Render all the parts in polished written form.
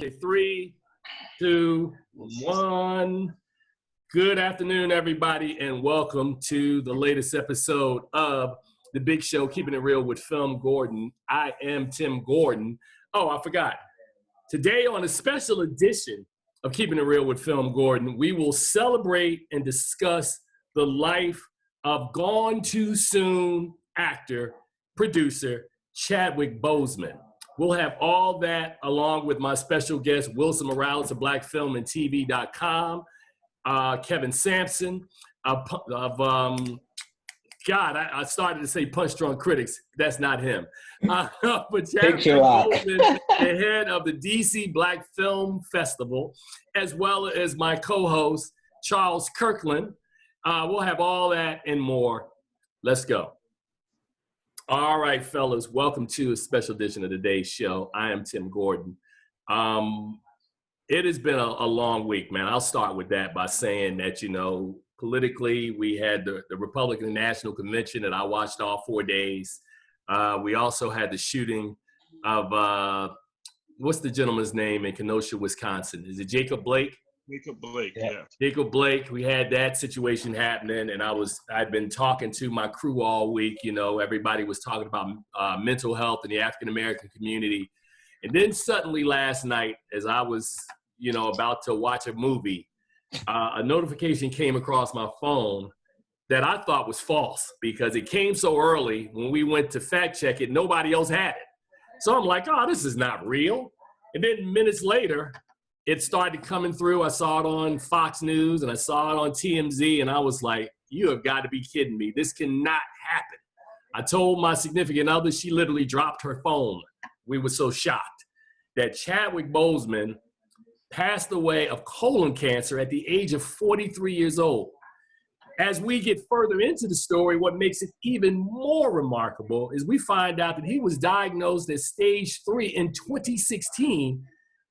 Okay, 3, 2, 1. Good afternoon, everybody, and welcome to the latest episode of The Big Show, Keeping It Real with FilmGordon. I am Tim Gordon. Oh, I forgot. Today on a special edition of Keeping It Real with FilmGordon, we will celebrate and discuss the life of gone too soon actor, producer, Chadwick Boseman. We'll have all that along with my special guest, Wilson Morales of BlackFilmandTV.com, Kevin Sampson I started to say Punch Drunk Critics. That's not him. But Chadwick Boseman, the head of the DC Black Film Festival, as well as my co-host, Charles Kirkland. We'll have all that and more. Let's go. All right, fellas, welcome to a special edition of today's show. I am Tim Gordon. It has been a long week, man. I'll start with that by saying that, politically, we had the Republican National Convention that I watched all 4 days. We also had the shooting of, what's the gentleman's name in Kenosha, Wisconsin? Is it Jacob Blake? Jacob Blake, yeah. Jacob Blake, we had that situation happening, and I'd been talking to my crew all week. Everybody was talking about mental health in the African-American community. And then suddenly last night, as I was, about to watch a movie, a notification came across my phone that I thought was false because it came so early. When we went to fact check it, nobody else had it. So I'm like, oh, this is not real. And then minutes later, it started coming through. I saw it on Fox News and I saw it on TMZ, and I was like, you have got to be kidding me. This cannot happen. I told my significant other, she literally dropped her phone. We were so shocked that Chadwick Boseman passed away of colon cancer at the age of 43 years old. As we get further into the story, what makes it even more remarkable is we find out that he was diagnosed as stage 3 in 2016.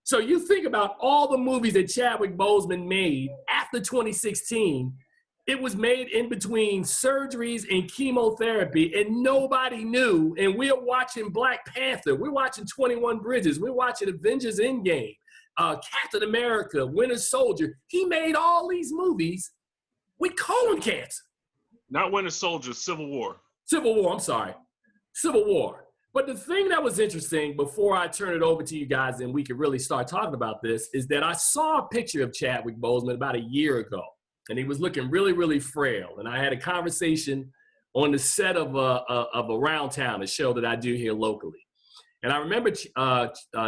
So you think about all the movies that Chadwick Boseman made after 2016, it was made in between surgeries and chemotherapy, and nobody knew. And we're watching Black Panther. We're watching 21 Bridges. We're watching Avengers Endgame, Captain America, Winter Soldier. He made all these movies with colon cancer. Not Winter Soldier, Civil War. Civil War. But the thing that was interesting, before I turn it over to you guys and we could really start talking about this, is that I saw a picture of Chadwick Boseman about a year ago, and he was looking really, really frail. And I had a conversation on the set of Around Town, a show that I do here locally. And I remember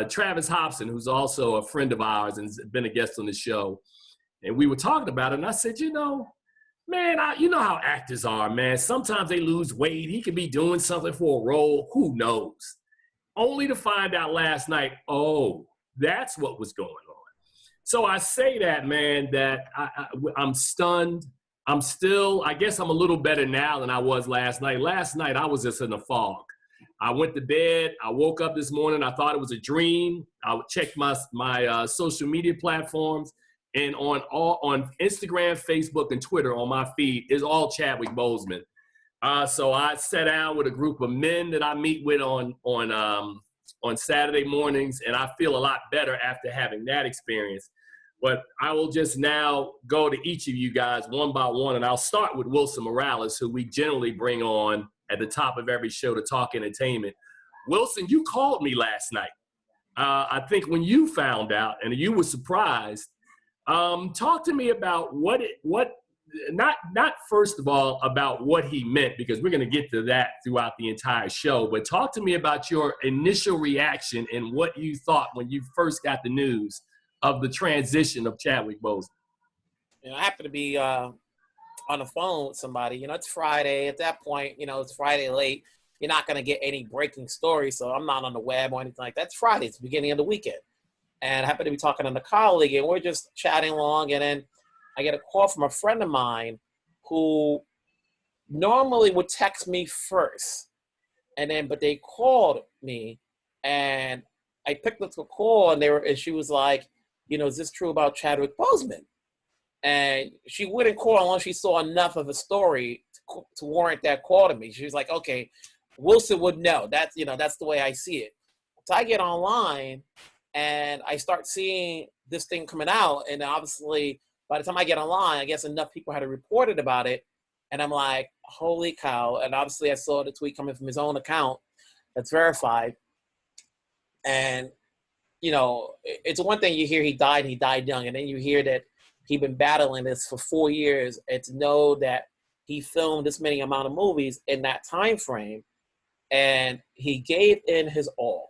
Travis Hobson, who's also a friend of ours and has been a guest on the show, and we were talking about it, and I said, man, you know how actors are, man. Sometimes they lose weight. He could be doing something for a role. Who knows? Only to find out last night, oh, that's what was going on. So I say that, man, that I'm stunned. I guess I'm a little better now than I was last night. Last night, I was just in a fog. I went to bed. I woke up this morning. I thought it was a dream. I checked my social media platforms. And on Instagram, Facebook, and Twitter on my feed is all Chadwick Boseman. So I sat down with a group of men that I meet with on Saturday mornings, and I feel a lot better after having that experience. But I will just now go to each of you guys one by one, and I'll start with Wilson Morales, who we generally bring on at the top of every show to talk entertainment. Wilson, you called me last night. I think when you found out, and you were surprised. Talk to me about not first of all about what he meant, because we're going to get to that throughout the entire show, but talk to me about your initial reaction and what you thought when you first got the news of the transition of Chadwick Boseman. I happen to be on the phone with somebody. It's Friday. At that point, it's Friday late. You're not going to get any breaking stories, so I'm not on the web or anything like that. It's Friday. It's the beginning of the weekend. And I happen to be talking to a colleague, and we're just chatting along, and then I get a call from a friend of mine who normally would text me first, but they called me, and I picked up the call, and she was like, is this true about Chadwick Boseman? And she wouldn't call unless she saw enough of a story to warrant that call to me. She was like, okay, Wilson would know. That's the way I see it. So I get online, And I start seeing this thing coming out, and obviously by the time I get online, I guess enough people had reported about it, and I'm like, holy cow. And obviously I saw the tweet coming from his own account that's verified. And, you know, it's one thing you hear he died young, and then you hear that he'd been battling this for 4 years, and to know that he filmed this many amount of movies in that time frame, and he gave in his all.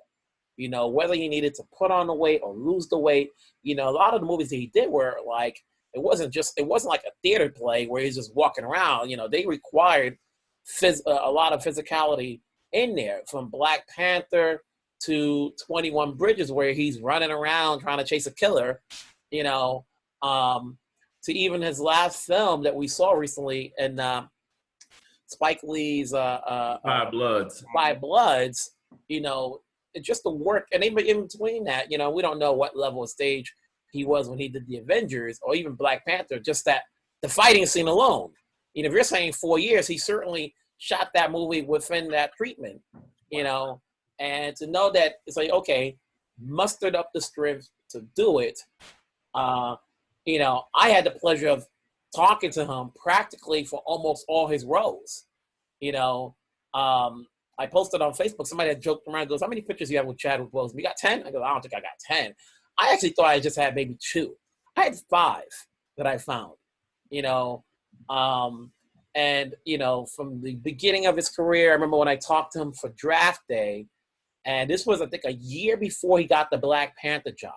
You know, whether he needed to put on the weight or lose the weight, you know, a lot of the movies that he did were like, it wasn't like a theater play where he's just walking around. You know, they required a lot of physicality in there, from Black Panther to 21 Bridges, where he's running around trying to chase a killer, you know, to even his last film that we saw recently, and Spike Lee's Five Bloods. Five Bloods, you know, just the work. And even in between that, you know, we don't know what level of stage he was when he did the Avengers or even Black Panther, just that the fighting scene alone. You know, if you're saying 4 years, he certainly shot that movie within that treatment, you know, and to know that it's like, okay, mustered up the strength to do it. You know, I had the pleasure of talking to him practically for almost all his roles. You know, I posted on Facebook, somebody had joked around, goes, how many pictures you have with Chadwick Boseman? You got 10? I go, I don't think I got 10. I actually thought I just had maybe 2. I had 5 that I found, you know. And, you know, from the beginning of his career, I remember when I talked to him for draft day, and this was, I think, a year before he got the Black Panther job.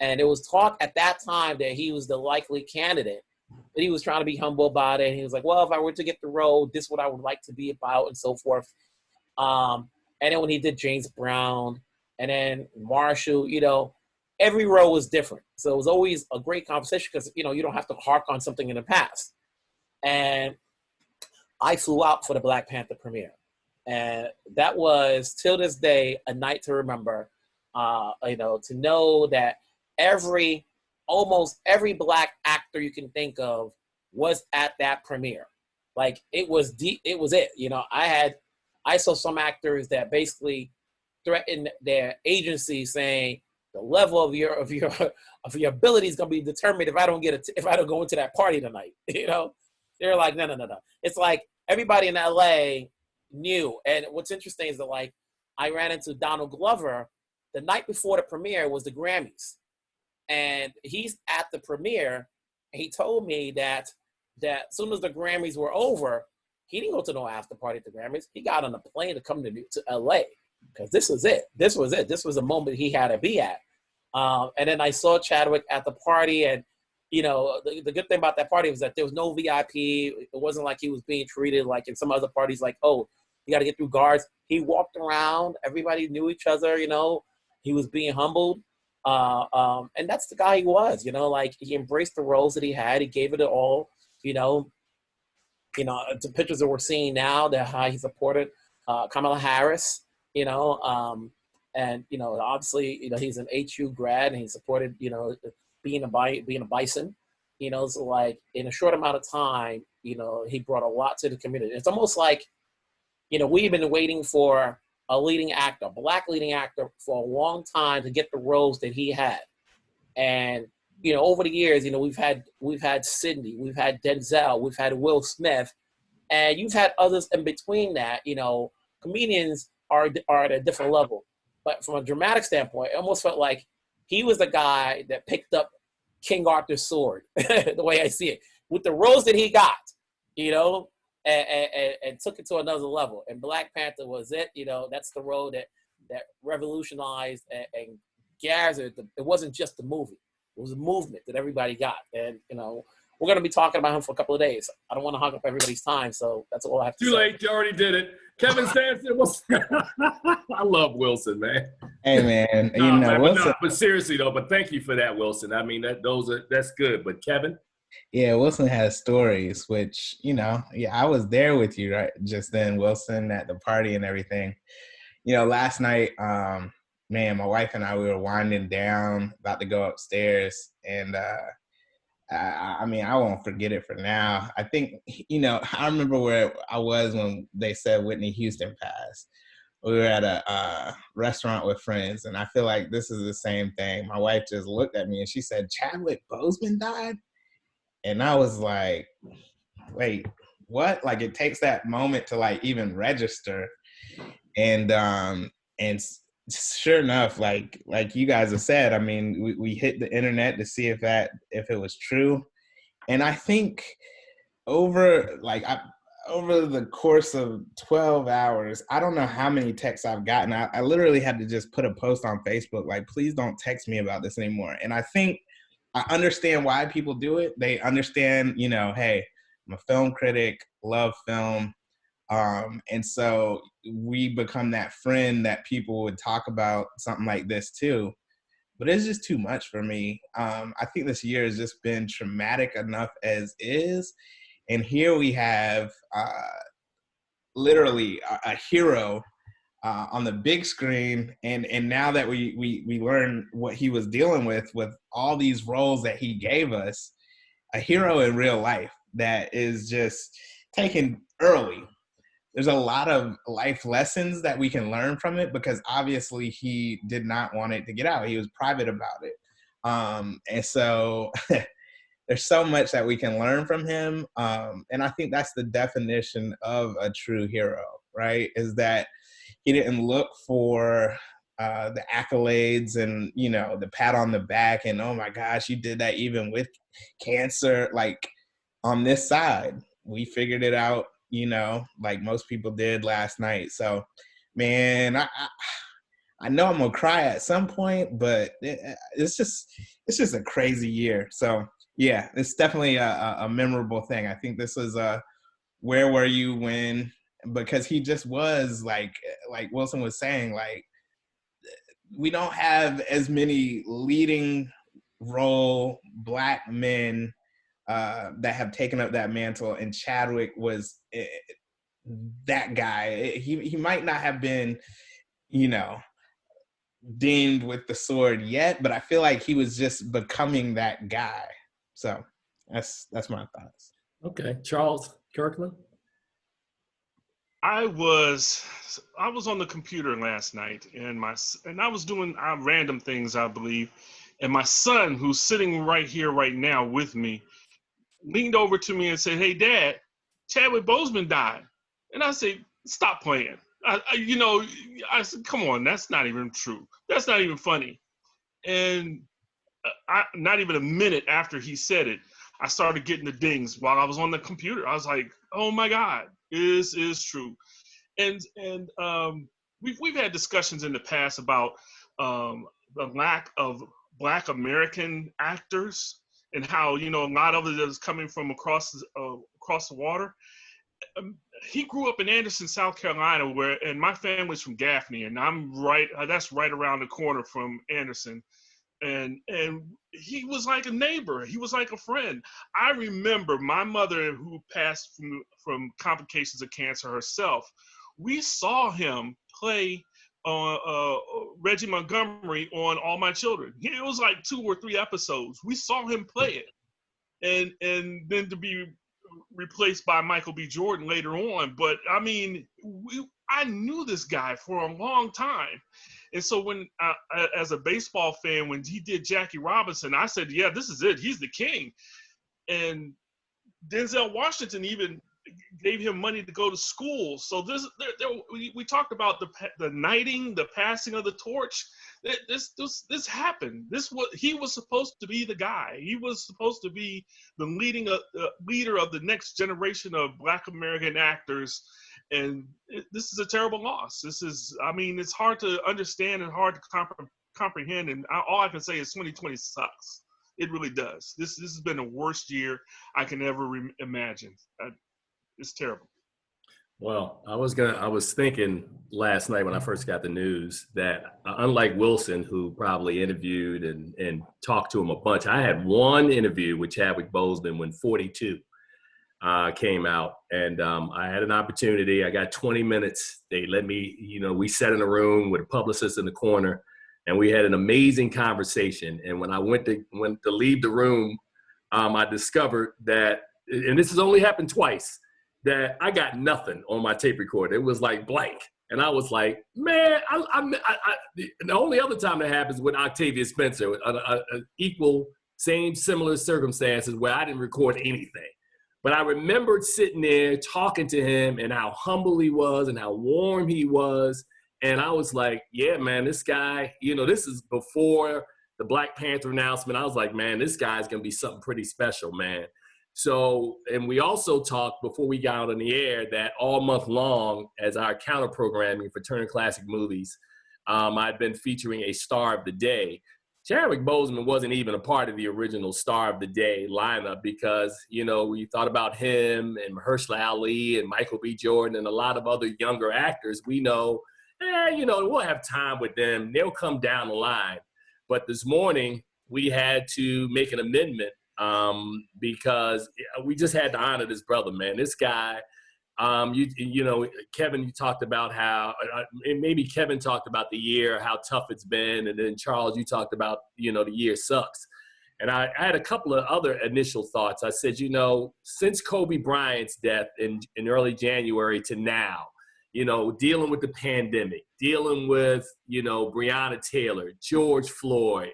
And it was talk at that time that he was the likely candidate. But he was trying to be humble about it. And he was like, well, if I were to get the role, this is what I would like to be about, and so forth. And then when he did James Brown and then Marshall, you know, every role was different. So it was always a great conversation because, you know, you don't have to hark on something in the past. And I flew out for the Black Panther premiere. And that was, till this day, a night to remember. You know, to know that almost every Black actor you can think of was at that premiere. Like, it was it. You know, I saw some actors that basically threatened their agency, saying the level of your ability is going to be determined if I don't go into that party tonight. You know, they're like, no. It's like everybody in LA knew. And what's interesting is that, like, I ran into Donald Glover the night before the premiere was the Grammys, and he's at the premiere. And he told me that as soon as the Grammys were over, he didn't go to no after party at the Grammys. He got on a plane to come to LA because this was it. This was a moment he had to be at. And then I saw Chadwick at the party, and, you know, the good thing about that party was that there was no VIP. It wasn't like he was being treated like in some other parties, like, oh, you got to get through guards. He walked around. Everybody knew each other, you know. He was being humbled. And that's the guy he was, you know, like, he embraced the roles that he had. He gave it all, you know. You know, the pictures that we're seeing now, that how he supported Kamala Harris, you know, and, you know, obviously, you know, he's an HU grad, and he supported, you know, being a bison, you know. So, like, in a short amount of time, you know, he brought a lot to the community. It's almost like, you know, we've been waiting for a leading actor, Black leading actor, for a long time to get the roles that he had. And, you know, over the years, you know, we've had Sidney, we've had Denzel, we've had Will Smith, and you've had others in between that. You know, comedians are at a different level. But from a dramatic standpoint, it almost felt like he was the guy that picked up King Arthur's sword, the way I see it, with the roles that he got, you know, and took it to another level. And Black Panther was it. You know, that's the role that revolutionized and gathered. It wasn't just the movie. It was a movement that everybody got. And, you know, we're going to be talking about him for a couple of days. I don't want to hog up everybody's time, so that's all I have to say. Too late. You already did it. Kevin Sampson, I love Wilson, man. Hey, man. You know, man, Wilson. but seriously, though, but thank you for that, Wilson. I mean, that's good. But Kevin? Yeah, Wilson has stories, which, you know, yeah, I was there with you, right, just then, Wilson, at the party and everything. You know, last night, man, my wife and I, we were winding down, about to go upstairs, and I mean, I won't forget it for now. I think, you know, I remember where I was when they said Whitney Houston passed. we were at a restaurant with friends, and I feel like this is the same thing. My wife just looked at me and she said, Chadwick Boseman died? And I was like, wait, what? Like, it takes that moment to like even register. And sure enough, like you guys have said, I mean, we hit the internet to see if it was true. And I think over the course of 12 hours, I don't know how many texts I've gotten. I literally had to just put a post on Facebook, like, please don't text me about this anymore. And I think I understand why people do it. They understand, you know, hey, I'm a film critic, love film. And so we become that friend that people would talk about something like this too. But it's just too much for me. I think this year has just been traumatic enough as is. And here we have literally a hero on the big screen. And now that we learn what he was dealing with all these roles that he gave us, a hero in real life that is just taken early. There's a lot of life lessons that we can learn from it, because obviously he did not want it to get out. He was private about it. And so there's so much that we can learn from him. And I think that's the definition of a true hero, right? Is that he didn't look for the accolades and, you know, the pat on the back and, oh my gosh, you did that even with cancer. Like, on this side, we figured it out, you know, like most people did last night. So, man, I know I'm gonna cry at some point, but it's just a crazy year. So yeah, it's definitely a memorable thing. I think this is where were you when, because he just was like Wilson was saying, like, we don't have as many leading role Black men that have taken up that mantle, and Chadwick was that guy. He might not have been, you know, deemed with the sword yet, but I feel like he was just becoming that guy. So that's my thoughts. Okay, Charles Kirkland. I was on the computer last night, and I was doing random things, I believe, and my son, who's sitting right here right now with me, leaned over to me and said, "Hey, Dad, Chadwick Boseman died." And I said, "Stop playing." I said, "Come on, that's not even true. That's not even funny." And not even a minute after he said it, I started getting the dings while I was on the computer. I was like, "Oh my God, this is true." And we've had discussions in the past about the lack of Black American actors, and how, you know, a lot of it is coming from across the water. He grew up in Anderson, South Carolina, and my family's from Gaffney, and that's right around the corner from Anderson. And he was like a neighbor. He was like a friend. I remember my mother, who passed from complications of cancer herself. We saw him play Reggie Montgomery on All My Children. It was like 2 or 3 episodes. We saw him play it, and then to be replaced by Michael B. Jordan later on. But I mean, I knew this guy for a long time, and so when as a baseball fan, when he did Jackie Robinson, I said, "Yeah, this is it. He's the king." And Denzel Washington even gave him money to go to school. So we talked about the knighting, the passing of the torch. This happened. He was supposed to be the guy. He was supposed to be the leader of the next generation of Black American actors. And this is a terrible loss. It's hard to understand and hard to comprehend. And all I can say is 2020 sucks. It really does. This has been the worst year I can ever imagine. It's terrible. Well, I was thinking last night when I first got the news that unlike Wilson, who probably interviewed and talked to him a bunch, I had one interview with Chadwick Boseman when 42 came out, and I had an opportunity. I got 20 minutes. They let me, we sat in a room with a publicist in the corner, and we had an amazing conversation. And when I went to leave the room, I discovered that, and this has only happened twice, that I got nothing on my tape recorder. It was like blank. And I was like, man, the only other time that happens with Octavia Spencer, equal, similar circumstances where I didn't record anything. But I remembered sitting there talking to him and how humble he was and how warm he was. And I was like, yeah, man, this guy, this is before the Black Panther announcement. I was like, man, this guy's going to be something pretty special, man. So, and we also talked before we got on the air that all month long, as our counter programming for Turner Classic Movies, I've been featuring a star of the day. Chadwick Boseman wasn't even a part of the original star of the day lineup because, we thought about him and Mahershala Ali and Michael B. Jordan and a lot of other younger actors. We know, we'll have time with them. They'll come down the line. But this morning, we had to make an amendment because we just had to honor this brother, man. This guy, Kevin, you talked about how, and maybe Kevin talked about the year, how tough it's been. And then Charles, you talked about, the year sucks. And I had a couple of other initial thoughts. I said, since Kobe Bryant's death in early January to now, dealing with the pandemic, dealing with, Breonna Taylor, George Floyd,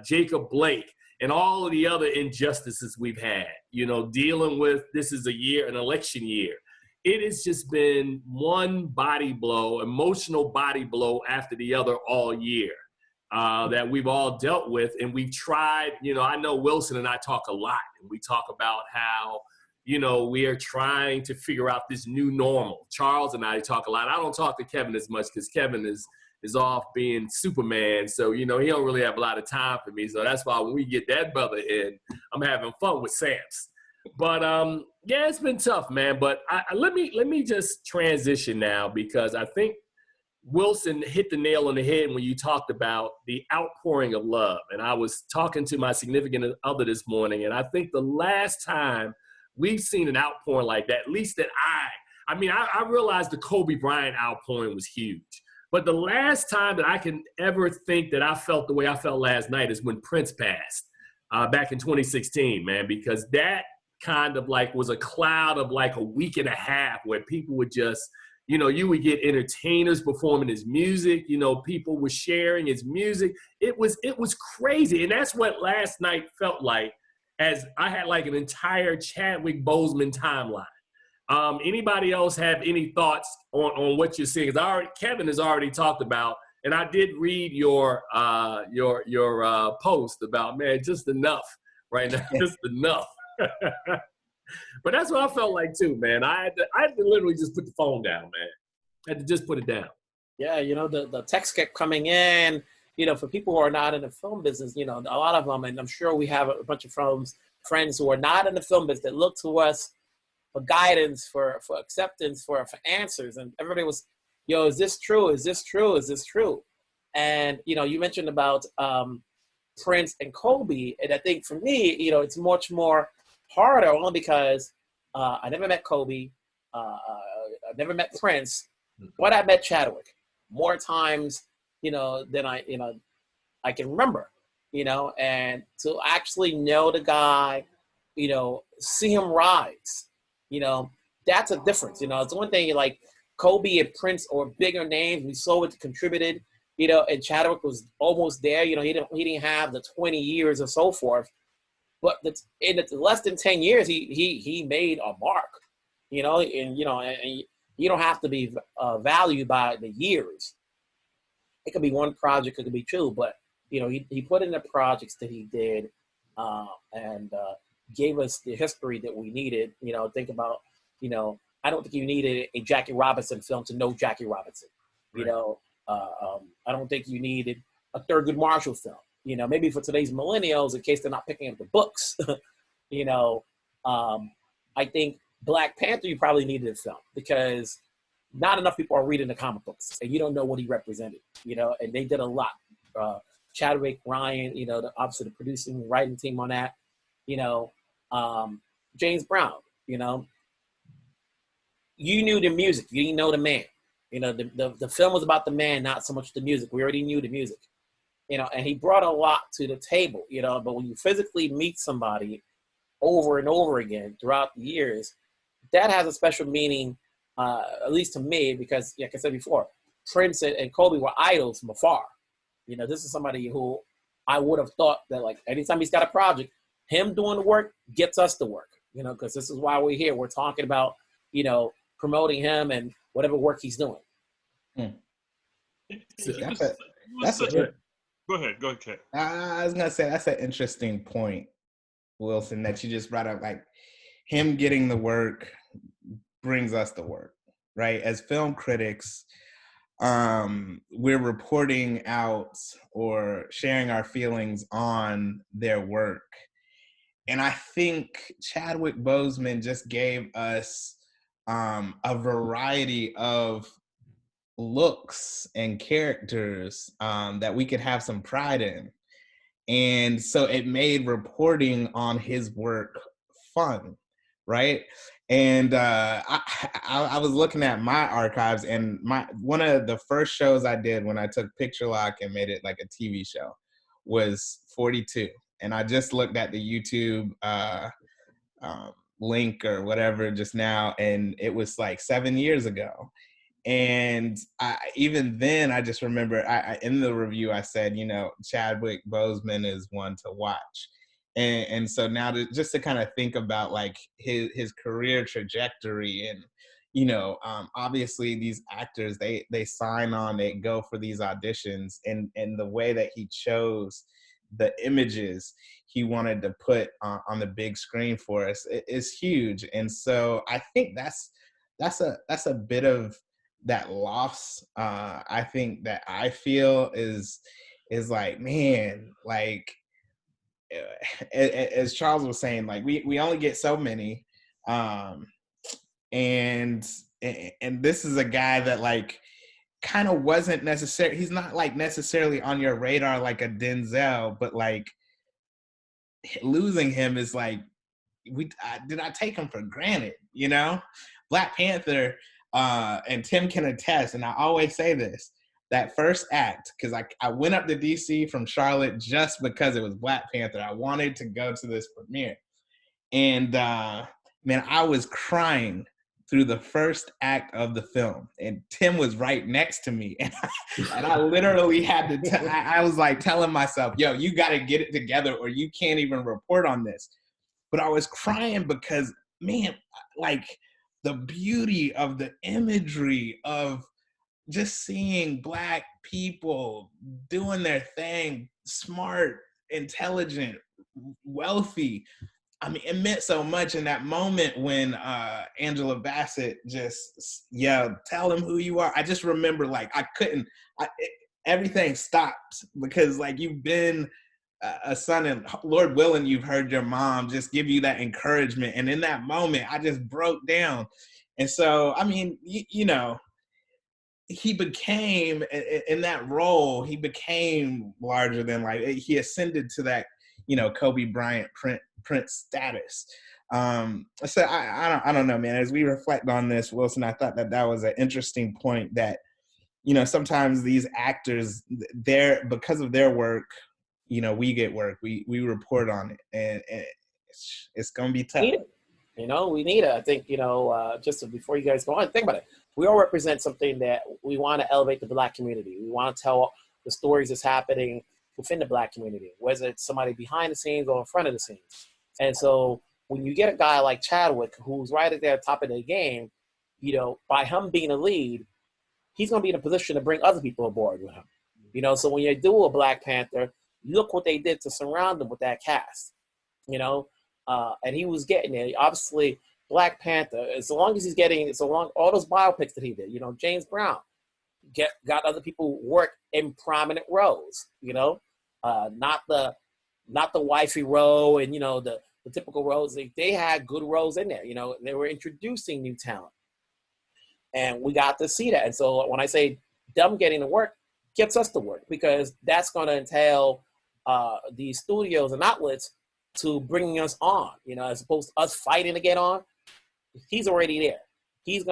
Jacob Blake, and all of the other injustices we've had, dealing with, this is an election year. It has just been one body blow, emotional body blow after the other all year that we've all dealt with. And we've tried, I know Wilson and I talk a lot, and we talk about how, we are trying to figure out this new normal. Charles and I talk a lot. I don't talk to Kevin as much because Kevin is off being Superman. So, he don't really have a lot of time for me. So that's why when we get that brother in, I'm having fun with Samps. But yeah, it's been tough, man. But let me just transition now because I think Wilson hit the nail on the head when you talked about the outpouring of love. And I was talking to my significant other this morning, and I think the last time we've seen an outpouring like that, at least that I realized the Kobe Bryant outpouring was huge. But the last time that I can ever think that I felt the way I felt last night is when Prince passed back in 2016, man, because that kind of was a cloud of a week and a half where people would just, you would get entertainers performing his music, people were sharing his music. It was crazy. And that's what last night felt like, as I had an entire Chadwick Boseman timeline. Anybody else have any thoughts on what you're seeing? Because Kevin has already talked about, and I did read your post about, man, just enough right now, just enough. But that's what I felt like too, man. I had to literally just put the phone down, man. I had to just put it down. Yeah, the text kept coming in. For people who are not in the film business, a lot of them, and I'm sure we have a bunch of friends who are not in the film business that look to us for guidance, for acceptance, for answers. And everybody was, is this true? Is this true? Is this true? And, you mentioned about Prince and Kobe. And I think for me, it's much more harder only because I never met Kobe. I never met Prince, but I met Chadwick more times, than I can remember, and to actually know the guy, see him rise. That's a difference. It's one thing like Kobe and Prince or bigger names. We saw what contributed, and Chadwick was almost there. He didn't have the 20 years or so forth, but in less than 10 years, he made a mark, and you don't have to be valued by the years. It could be one project, it could be two, but he put in the projects that he did, and gave us the history that we needed. Think about, I don't think you needed a Jackie Robinson film to know Jackie Robinson. Right. I don't think you needed a Thurgood Marshall film. Maybe for today's millennials, in case they're not picking up the books. I think Black Panther, you probably needed a film because not enough people are reading the comic books, and you don't know what he represented. And they did a lot. Chadwick, Ryan, obviously the producing, writing team on that. James Brown, you knew the music, you didn't know the man. The film was about the man, not so much the music. We already knew the music, and he brought a lot to the table, but when you physically meet somebody over and over again throughout the years, that has a special meaning at least to me, because like I said before, Prince and Kobe were idols from afar. You know, this is somebody who I would have thought that, like, anytime he's got a project, him doing the work gets us to work, you know, because this is why we're here. We're talking about, you know, promoting him and whatever work he's doing. Go ahead, Kat. I was gonna say that's an interesting point, Wilson, that you just brought up. Like, him getting the work brings us the work, right? As film critics, we're reporting out or sharing our feelings on their work. And I think Chadwick Boseman just gave us a variety of looks and characters that we could have some pride in. And so it made reporting on his work fun, right? And I was looking at my archives, and one of the first shows I did when I took Picture Lock and made it like a TV show was 42. And I just looked at the YouTube link or whatever just now, and it was like 7 years ago. And even then, I just remember in the review, I said, you know, Chadwick Boseman is one to watch. And so now just to kind of think about like his career trajectory, and, you know, obviously these actors, they sign on, they go for these auditions, and the way that he chose the images he wanted to put on the big screen for us is huge. And so I think that's a bit of that loss. I think that I feel is like, man, like, as Charles was saying, like we only get so many, and this is a guy that like kind of wasn't necessary. He's not like necessarily on your radar like a Denzel, but like losing him is like, did I take him for granted? You know, Black Panther, and Tim can attest, and I always say this, that first act, because I went up to DC from Charlotte just because it was Black Panther. I wanted to go to this premiere. And man, I was crying through the first act of the film. And Tim was right next to me. And I literally had to, I was like telling myself, yo, you got to get it together or you can't even report on this. But I was crying because, man, like the beauty of the imagery of just seeing Black people doing their thing, smart, intelligent, wealthy. I mean, it meant so much in that moment when Angela Bassett just yelled, "Tell him who you are." I just remember, like, everything stopped because, like, you've been a son, and Lord willing, you've heard your mom just give you that encouragement. And in that moment, I just broke down. And so, I mean, you know, he became, in that role, he became larger than life. He ascended to that, you know, Kobe Bryant Prince status. So I don't know, man. As we reflect on this, Wilson, I thought that was an interesting point that, you know, sometimes these actors, because of their work, you know, we get work. We report on it, and it's going to be tough. You know, we need it. I think, you know, just before you guys go on, think about it. We all represent something that we want to elevate the Black community. We want to tell the stories that's happening within the Black community, whether it's somebody behind the scenes or in front of the scenes. And so when you get a guy like Chadwick, who's right at the top of the game, you know, by him being a lead, he's going to be in a position to bring other people aboard with him. You know, so when you do a Black Panther, look what they did to surround him with that cast, you know, and he was getting there. Obviously, Black Panther, as long as he's getting, all those biopics that he did, you know, James Brown got other people work in prominent roles, you know, not the wifey role and, you know, the typical roles. They had good roles in there, you know, they were introducing new talent. And we got to see that. And so when I say them getting to work, gets us to work, because that's going to entail these studios and outlets to bringing us on, you know, as opposed to us fighting to get on. He's already there. His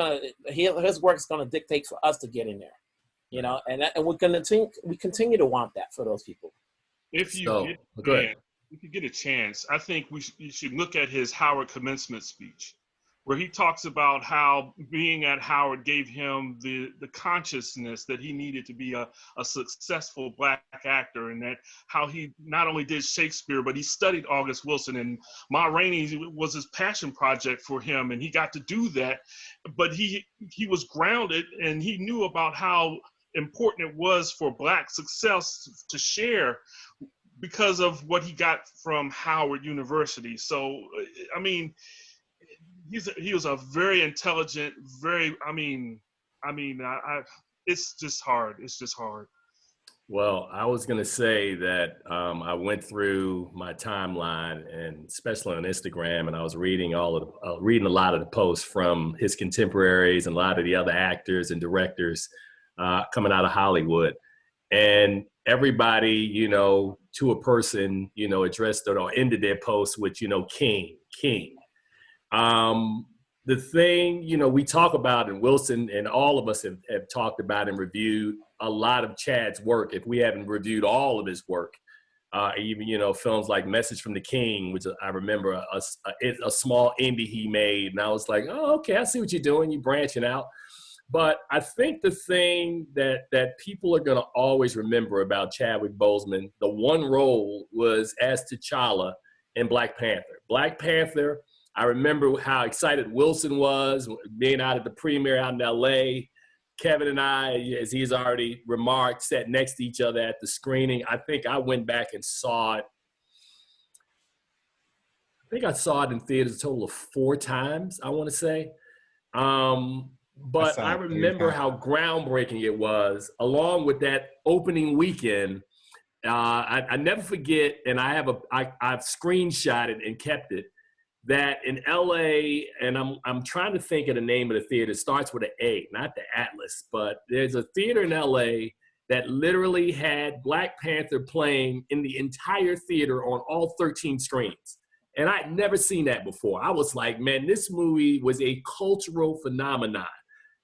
work is gonna dictate for us to get in there, you know, and we continue to want that for those people. If you get a chance, I think you should look at his Howard commencement speech. where he talks about how being at Howard gave him the consciousness that he needed to be a successful Black actor, and that how he not only did Shakespeare, but he studied August Wilson, and Ma Rainey was his passion project for him, and he got to do that. But he was grounded, and he knew about how important it was for Black success to share because of what he got from Howard University. So, I mean, he was a very intelligent, it's just hard. It's just hard. Well, I was going to say that I went through my timeline, and especially on Instagram, and I was reading reading a lot of the posts from his contemporaries and a lot of the other actors and directors coming out of Hollywood. And everybody, you know, to a person, you know, addressed it or ended their posts with, you know, King. The thing, you know, we talk about, and Wilson and all of us have talked about and reviewed a lot of Chad's work, if we haven't reviewed all of his work. Even, you know, films like Message from the King, which I remember a small indie he made. And I was like, oh, okay, I see what you're doing. You're branching out. But I think the thing that people are going to always remember about Chadwick Boseman, the one role was as T'Challa in Black Panther. Black Panther, I remember how excited Wilson was being out at the premiere out in LA. Kevin and I, as he's already remarked, sat next to each other at the screening. I think I went back and saw it. I think I saw it in theaters a total of 4 times, I want to say. But I remember how groundbreaking it was, along with that opening weekend. I never forget, and I've screenshotted and kept it, that in LA, and I'm trying to think of the name of the theater. It starts with an A, not the Atlas, but there's a theater in LA that literally had Black Panther playing in the entire theater on all 13 screens. And I'd never seen that before. I was like, man, this movie was a cultural phenomenon.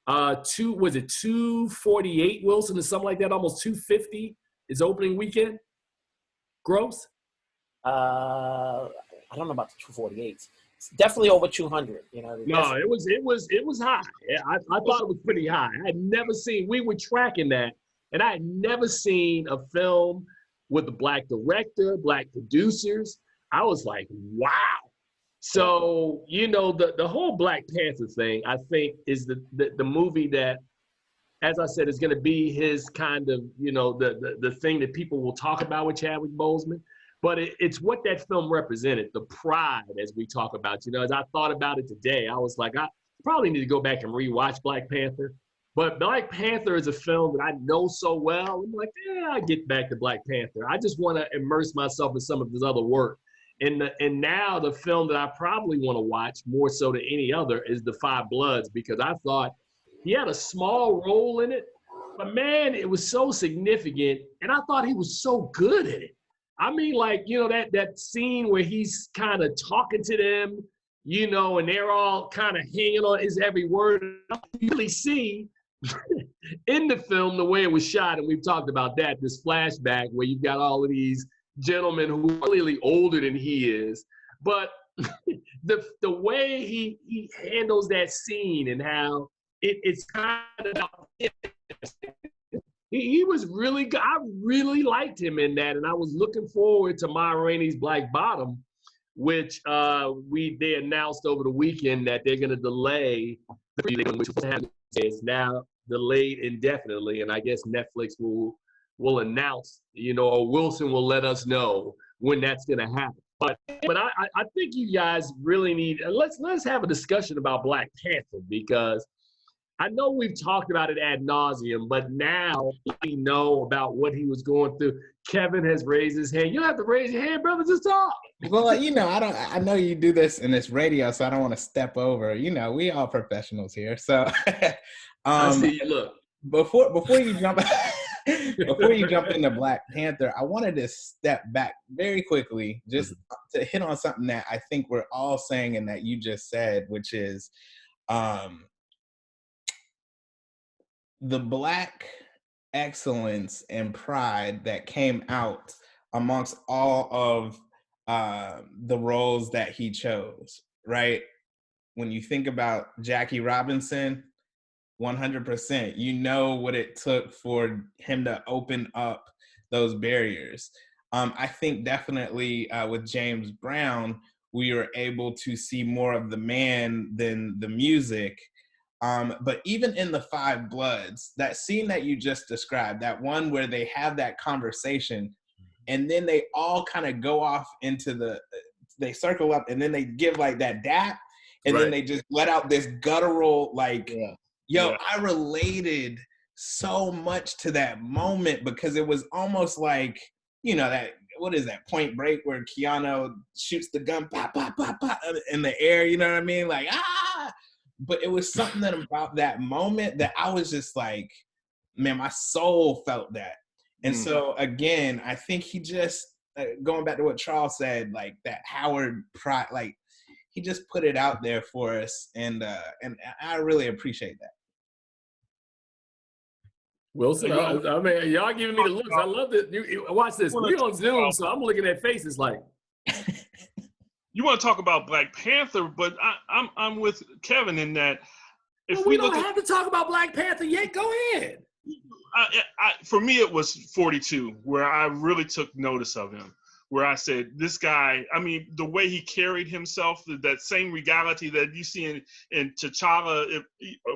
Was it 248, Wilson, or something like that? Almost 250 is opening weekend gross? I don't know about the 248s. It's definitely over 200. You know. No, it was high. I thought it was pretty high. I had never seen. We were tracking that, and I had never seen a film with a Black director, Black producers. I was like, wow. So, you know, the whole Black Panther thing, I think, is the movie that, as I said, is going to be his kind of, you know, the thing that people will talk about with Chadwick Boseman. But it's what that film represented, the pride, as we talk about. You know, as I thought about it today, I was like, I probably need to go back and rewatch Black Panther. But Black Panther is a film that I know so well. I'm like, yeah, I get back to Black Panther. I just want to immerse myself in some of his other work. And now the film that I probably want to watch more so than any other is The Five Bloods, because I thought he had a small role in it, but man, it was so significant. And I thought he was so good at it. I mean, like, you know, that scene where he's kind of talking to them, you know, and they're all kind of hanging on his every word. You really see in the film the way it was shot, and we've talked about that, this flashback where you've got all of these gentlemen who are clearly older than he is. But the way he handles that scene and how it's kind of he was really good. I really liked him in that, and I was looking forward to Ma Rainey's Black Bottom, which they announced over the weekend that they're going to delay the premiere, which is now delayed indefinitely, and I guess Netflix will announce, you know, or Wilson will let us know when that's going to happen. But I think you guys really need, let's have a discussion about Black Panther, because I know we've talked about it ad nauseum, but now we know about what he was going through. Kevin has raised his hand. You don't have to raise your hand, brother. Just talk. Well, you know, I know you do this in this radio, so I don't want to step over. You know, we all professionals here. So I see you. Look. Before you jump before you jump into Black Panther, I wanted to step back very quickly just to hit on something that I think we're all saying and that you just said, which is the Black excellence and pride that came out amongst all of the roles that he chose, right? when you think about Jackie Robinson, 100%, you know what it took for him to open up those barriers. I think definitely with James Brown, we were able to see more of the man than the music. But even in The Five Bloods, that scene that you just described, that one where they have that conversation, and then they all kind of go off into they circle up, and then they give like that dap, and then they just let out this guttural, like, I related so much to that moment, because it was almost like, that, what is that, Point Break, where Keanu shoots the gun, pop, pop, pop, pop, in the air, you know what I mean? Like, ah! But it was something about that moment that I was just like, man, my soul felt that. And so, again, I think he just, going back to what Charles said, like that Howard pride, like he just put it out there for us. And I really appreciate that. Wilson, I mean, y'all giving me the looks. I love it. Watch this. We on Zoom, so I'm looking at faces like. You want to talk about Black Panther, but I'm with Kevin in that. If we don't have to talk about Black Panther yet. Go ahead. For me, it was 42, where I really took notice of him. Where I said, this guy, I mean, the way he carried himself, that same regality that you see in T'Challa,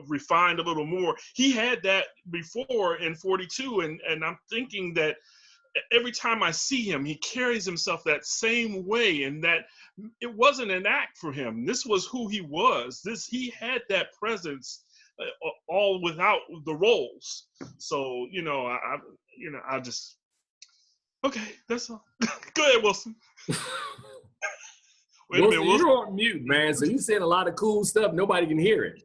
refined a little more. He had that before in 42, and I'm thinking that every time I see him, he carries himself that same way, and that it wasn't an act for him. This was who he was. He had that presence, all without the roles. So I just. Okay, that's all. Go ahead, Wilson. Wilson, you're on mute, man. So you said a lot of cool stuff. Nobody can hear it.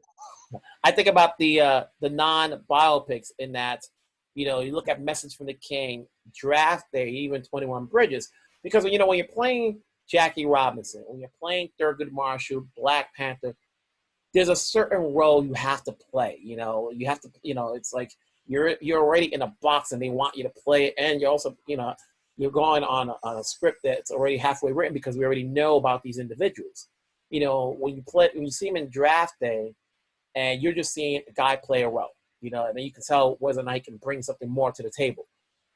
I think about the non-biopics in that, you look at Message from the King, Draft Day, even 21 Bridges. Because, when you're playing Jackie Robinson, when you're playing Thurgood Marshall, Black Panther, there's a certain role you have to play. You have to, it's like you're already in a box and they want you to play it. And you're also, you're going on a script that's already halfway written because we already know about these individuals. When you see him in Draft Day, and you're just seeing a guy play a role, and then you can tell whether or not he can bring something more to the table.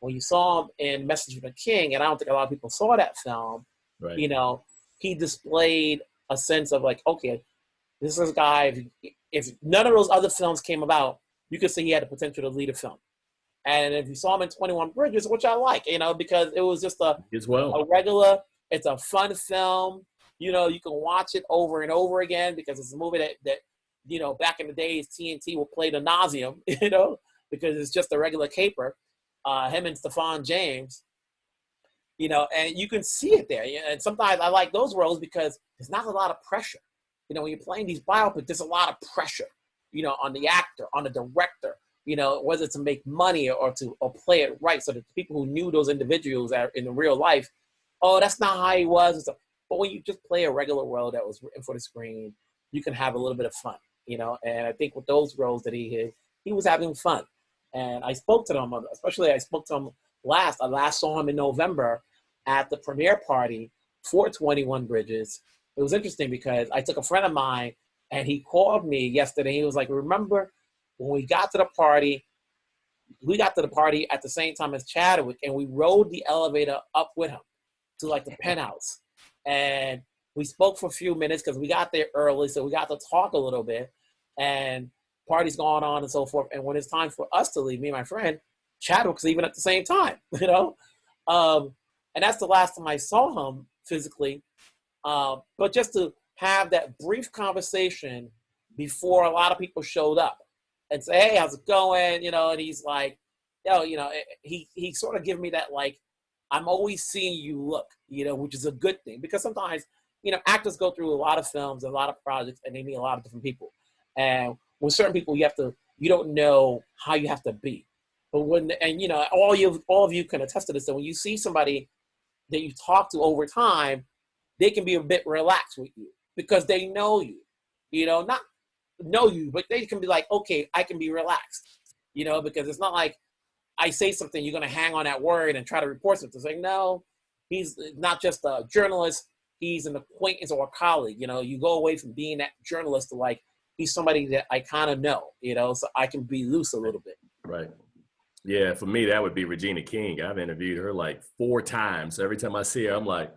When you saw him in Message from the King, and I don't think a lot of people saw that film, right. He displayed a sense of like, okay, this is a guy, if none of those other films came about, you could say he had the potential to lead a film. And if you saw him in 21 Bridges, which I like, because it was just a regular, it's a fun film. You can watch it over and over again because it's a movie that back in the days, TNT will play the nauseum, because it's just a regular caper. Him and Stephon James, and you can see it there. And sometimes I like those roles because there's not a lot of pressure. When you're playing these biopics, there's a lot of pressure, on the actor, on the director, whether to make money or play it right. So that the people who knew those individuals in the real life, oh, that's not how he was. But when you just play a regular role that was written for the screen, you can have a little bit of fun, And I think with those roles that he was having fun. And I spoke to him, especially I spoke to him last. I last saw him in November at the premiere party for 21 Bridges. It was interesting because I took a friend of mine and he called me yesterday. He was like, remember when we got to the party at the same time as Chadwick, and we rode the elevator up with him to like the penthouse. And we spoke for a few minutes because we got there early. So we got to talk a little bit, and party's going on and so forth. And when it's time for us to leave, me and my friend, Chadwick's leaving at the same time, and that's the last time I saw him physically. But just to have that brief conversation before a lot of people showed up and say, hey, how's it going? And he's like, he sort of gave me that, like, I'm always seeing you look, which is a good thing because sometimes, actors go through a lot of films and a lot of projects and they meet a lot of different people. And with certain people, you don't know how you have to be. But all of you can attest to this. So when you see somebody that you talk to over time, they can be a bit relaxed with you because they know you, not know you, but they can be like, okay, I can be relaxed, because it's not like I say something, you're going to hang on that word and try to report something. It's like, no, he's not just a journalist. he's an acquaintance or a colleague. You know, you go away from being that journalist to like, he's somebody that I kind of know, you know, so I can be loose a little bit. Right. Yeah, for me, that would be Regina King. I've interviewed her like 4 times. So every time I see her, I'm like,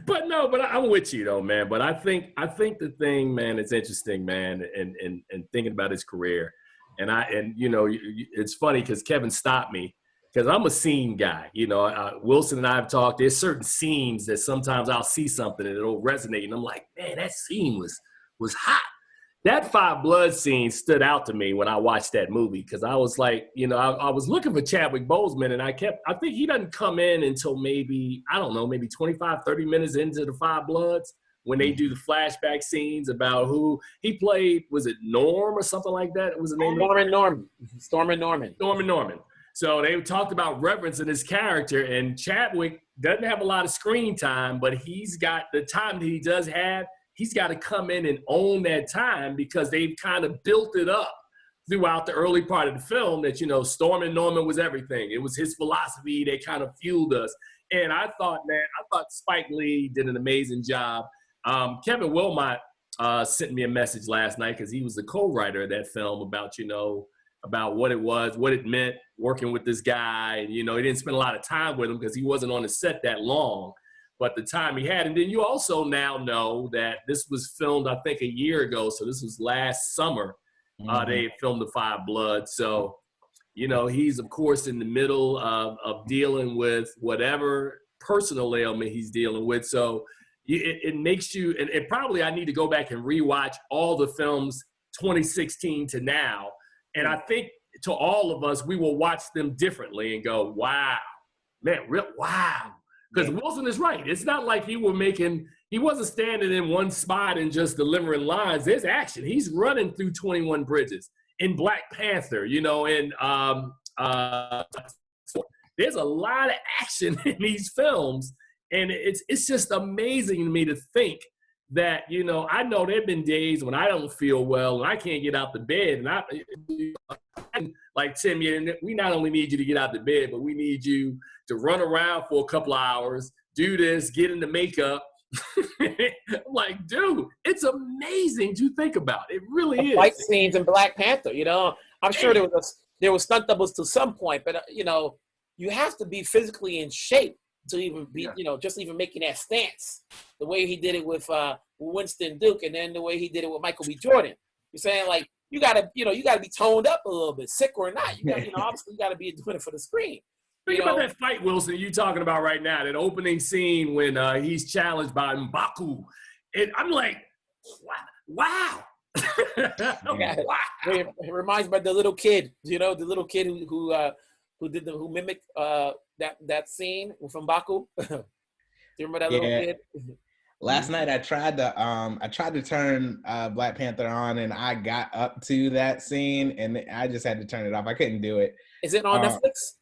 but I'm with you though, man. But I think the thing, man, it's interesting, man, and thinking about his career. And you know, it's funny because Kevin stopped me because I'm a scene guy. You know, Wilson and I have talked. There's certain scenes that sometimes I'll see something and it'll resonate. And I'm like, man, that scene was hot. That 5 Blood scene stood out to me when I watched that movie because I was like, you know, I was looking for Chadwick Boseman and I think he doesn't come in until maybe, I don't know, maybe 25, 30 minutes into the 5 Bloods when they do the flashback scenes about who he played. Was it Norm or something like that? Was the name Stormin' Norman. So they talked about reverencing his character, and Chadwick doesn't have a lot of screen time, but he's got the time that he does have. He's got to come in and own that time because they've kind of built it up throughout the early part of the film that, you know, Stormin' Norman was everything. It was his philosophy that kind of fueled us. And I thought Spike Lee did an amazing job. Kevin Wilmot sent me a message last night because he was the co-writer of that film about, you know, about what it was, what it meant working with this guy. And, you know, he didn't spend a lot of time with him because he wasn't on the set that long. But the time he had, and then you also now know that this was filmed, I think, a year ago. So this was last summer. They had filmed the 5 Blood. So, you know, he's of course in the middle of dealing with whatever personal ailment he's dealing with. So it makes you, and probably I need to go back and rewatch all the films 2016 to now. And I think to all of us, we will watch them differently and go, wow, man, wow. Because Wilson is right. It's not like he wasn't standing in one spot and just delivering lines. There's action. He's running through 21 bridges. In Black Panther, you know, and there's a lot of action in these films. And it's just amazing to me to think that, you know, I know there have been days when I don't feel well and I can't get out the bed. And like, Tim, we not only need you to get out the bed, but we need you to run around for a couple of hours, do this, get into makeup. I'm like, dude, it's amazing to think about. It really is. Fight scenes in Black Panther, you know, I'm sure there was stunt doubles to some point, but you know, you have to be physically in shape to even be, you know, just even making that stance. The way he did it with Winston Duke, and then the way he did it with Michael B. Jordan. You're saying like you gotta be toned up a little bit, sick or not. You got, you know, obviously you gotta be doing it for the screen. Think about that fight, Wilson, you talking about right now, that opening scene when he's challenged by M'Baku. And I'm like, wow. It reminds me of the little kid, you know, the little kid who mimicked that scene from M'Baku. Do you remember that little kid? Last night I tried to turn Black Panther on, and I got up to that scene and I just had to turn it off. I couldn't do it. Is it on Netflix?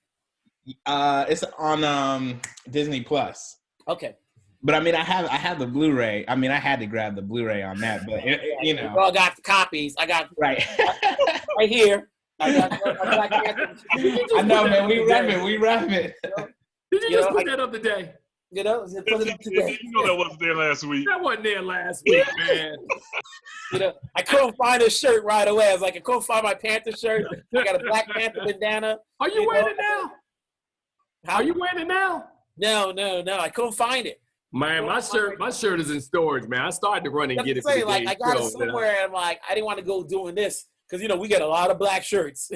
It's on Disney Plus. Okay. But I mean, I have the Blu-ray. I mean, I had to grab the Bluray on that, but you know. We all got the copies. I got right here. I know, man. We rep it. Did you just put that up today? You know, put it up today. You know that wasn't there last week. That wasn't there last week, man. You know, I couldn't find a shirt right away. I was like, I couldn't find my Panther shirt. I got a Black Panther bandana. Are you wearing it now? Are you wearing it now? No. I couldn't find it. Man, my shirt is in storage, man. I started to run and get it for the like, I got it somewhere, and I'm like, I didn't want to go doing this because, you know, we get a lot of black shirts.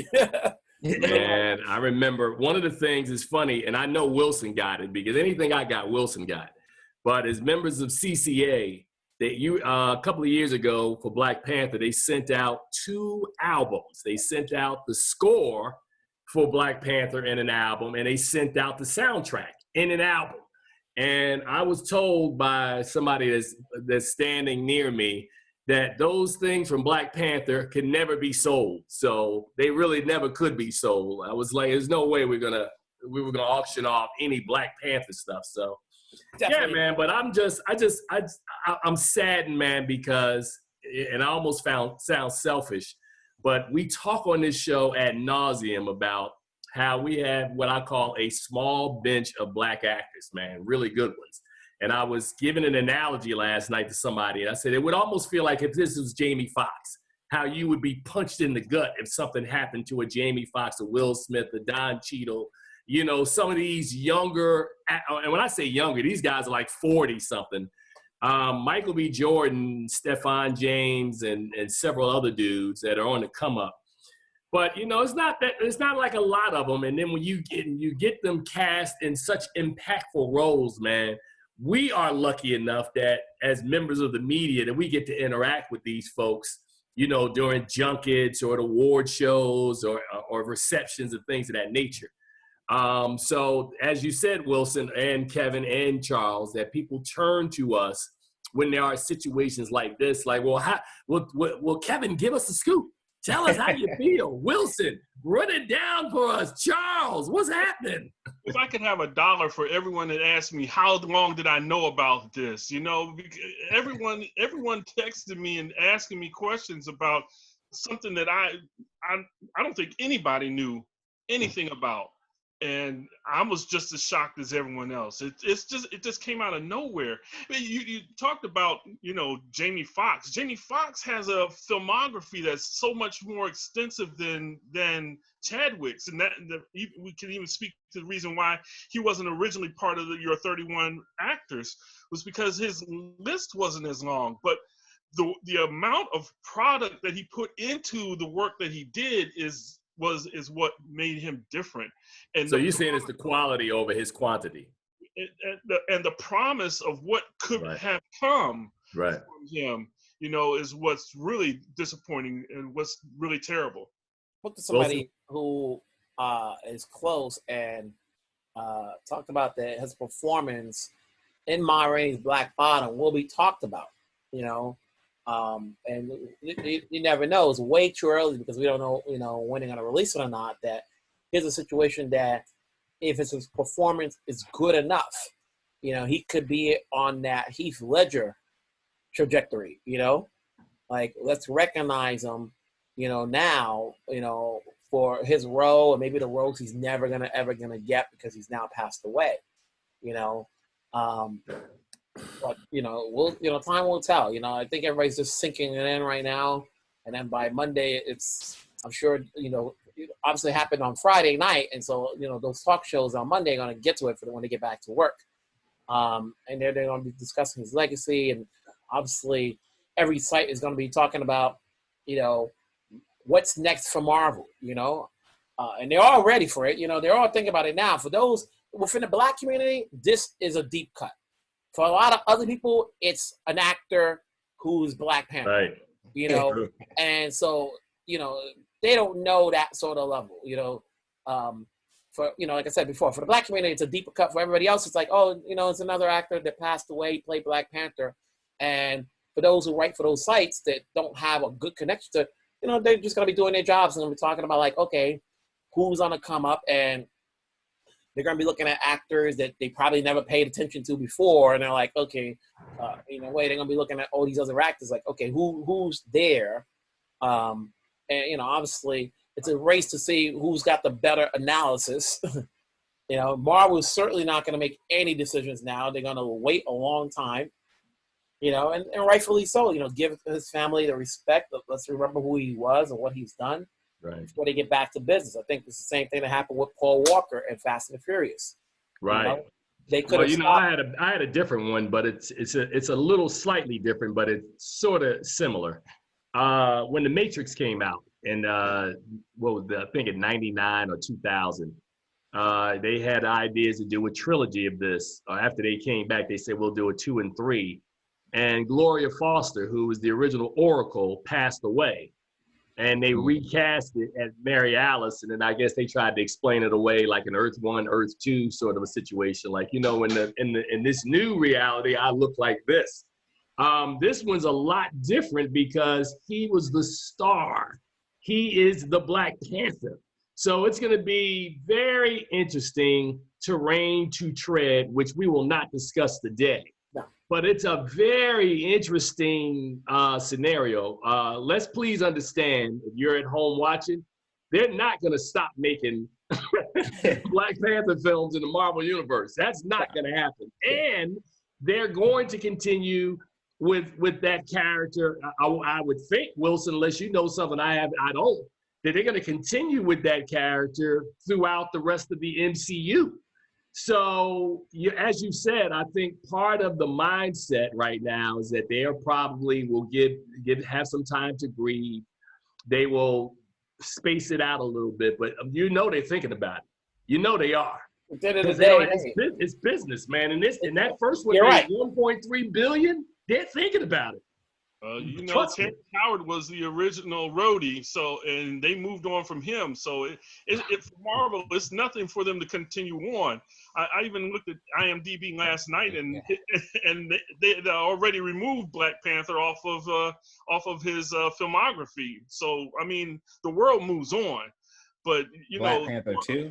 And I remember one of the things is funny, and I know Wilson got it because anything I got, Wilson got. But as members of CCA, a couple of years ago for Black Panther, they sent out 2 albums. They sent out the score for Black Panther in an album, and they sent out the soundtrack in an album. And I was told by somebody that's standing near me that those things from Black Panther can never be sold. So they really never could be sold. I was like, there's no way we were gonna auction off any Black Panther stuff. So definitely. Yeah, man. But I'm saddened, man, because, and I almost sound selfish, but we talk on this show ad nauseum about how we have what I call a small bench of black actors, man, really good ones. And I was giving an analogy last night to somebody, and I said, it would almost feel like if this was Jamie Foxx, how you would be punched in the gut if something happened to a Jamie Foxx, a Will Smith, a Don Cheadle, you know, some of these younger, and when I say younger, these guys are like 40-something. Michael B. Jordan, Stephan James, and several other dudes that are on the come up. But, you know, it's not like a lot of them. And then when you get them cast in such impactful roles, man, we are lucky enough that as members of the media that we get to interact with these folks, you know, during junkets or the award shows or receptions and things of that nature. So as you said, Wilson and Kevin and Charles, that people turn to us when there are situations like this, like, well, Kevin, give us a scoop. Tell us how you feel. Wilson, run it down for us. Charles, what's happening? If I could have $1 for everyone that asked me, how long did I know about this? You know, everyone texted me and asking me questions about something that I don't think anybody knew anything about. And I was just as shocked as everyone else. It just came out of nowhere. I mean, you talked about, you know, Jamie Foxx. Jamie Foxx has a filmography that's so much more extensive than Chadwick's, and we can even speak to the reason why he wasn't originally part of your 31 actors was because his list wasn't as long. But the amount of product that he put into the work that he did is what made him different. And so you're saying it's the quality over his quantity, and the promise of what could have come from him, you know, is what's really disappointing and what's really terrible. Look at somebody who is close and talked about that his performance in Ma Rainey's Black Bottom will be talked about, you know. And you never know. It's way too early because we don't know, you know, when they're going to release it or not. That here's a situation that if his performance is good enough, you know, he could be on that Heath Ledger trajectory, you know, like let's recognize him, you know, now, you know, for his role and maybe the roles he's never ever gonna get because he's now passed away, you know. But you know, time will tell. You know, I think everybody's just sinking it in right now, and then by Monday, I'm sure, you know, it obviously happened on Friday night, and so you know those talk shows on Monday are going to get to it when they get back to work, and they're going to be discussing his legacy, and obviously every site is going to be talking about, you know, what's next for Marvel, you know, and they're all ready for it. You know, they're all thinking about it now. For those within the Black community, this is a deep cut. For a lot of other people, it's an actor who's Black Panther, right? You know, and so, you know, they don't know that sort of level, you know. For, you know, like I said before, for the Black community, it's a deeper cut. For everybody else, it's like, oh, you know, it's another actor that passed away, played Black Panther. And for those who write for those sites that don't have a good connection to, you know, they're just going to be doing their jobs and we're talking about like, okay, who's on the come up, and they're going to be looking at actors that they probably never paid attention to before. And they're like, okay, in a way, they're going to be looking at all these other actors like, okay, who's there? And, you know, obviously it's a race to see who's got the better analysis. You know, Marvel's certainly not going to make any decisions now. They're going to wait a long time, you know, and rightfully so, you know, give his family the respect. Let's remember who he was and what he's done. Right. Before they get back to business. I think it's the same thing that happened with Paul Walker and Fast and the Furious. Right. You know? They could have. You know, I had a different one, but it's a little slightly different, but it's sort of similar. When The Matrix came out, and I think in '99 or 2000, they had ideas to do a trilogy of this. After they came back, they said we'll do a 2 and 3, and Gloria Foster, who was the original Oracle, passed away. And they recast it as Mary Alice, and then I guess they tried to explain it away like an Earth 1, Earth 2 sort of a situation. Like, you know, in this new reality, I look like this. This one's a lot different because he was the star. He is the Black Panther. So it's going to be very interesting terrain to tread, which we will not discuss today. But it's a very interesting scenario. Let's please understand, if you're at home watching, they're not going to stop making Black Panther films in the Marvel Universe. That's not going to happen. And they're going to continue with that character. I would think, Wilson, unless you know something I don't, that they're going to continue with that character throughout the rest of the MCU. So, as you said, I think part of the mindset right now is that they probably will have some time to grieve. They will space it out a little bit, but they're thinking about it. They are. At the end of the day, it's business, man. And that first one, you're right. $1.3 billion. They're thinking about it. Terrence Howard was the original roadie, and they moved on from him. So for Marvel, it's nothing for them to continue on. I even looked at IMDb last night, and they already removed Black Panther off of his filmography. So I mean, the world moves on, but Black Panther 2.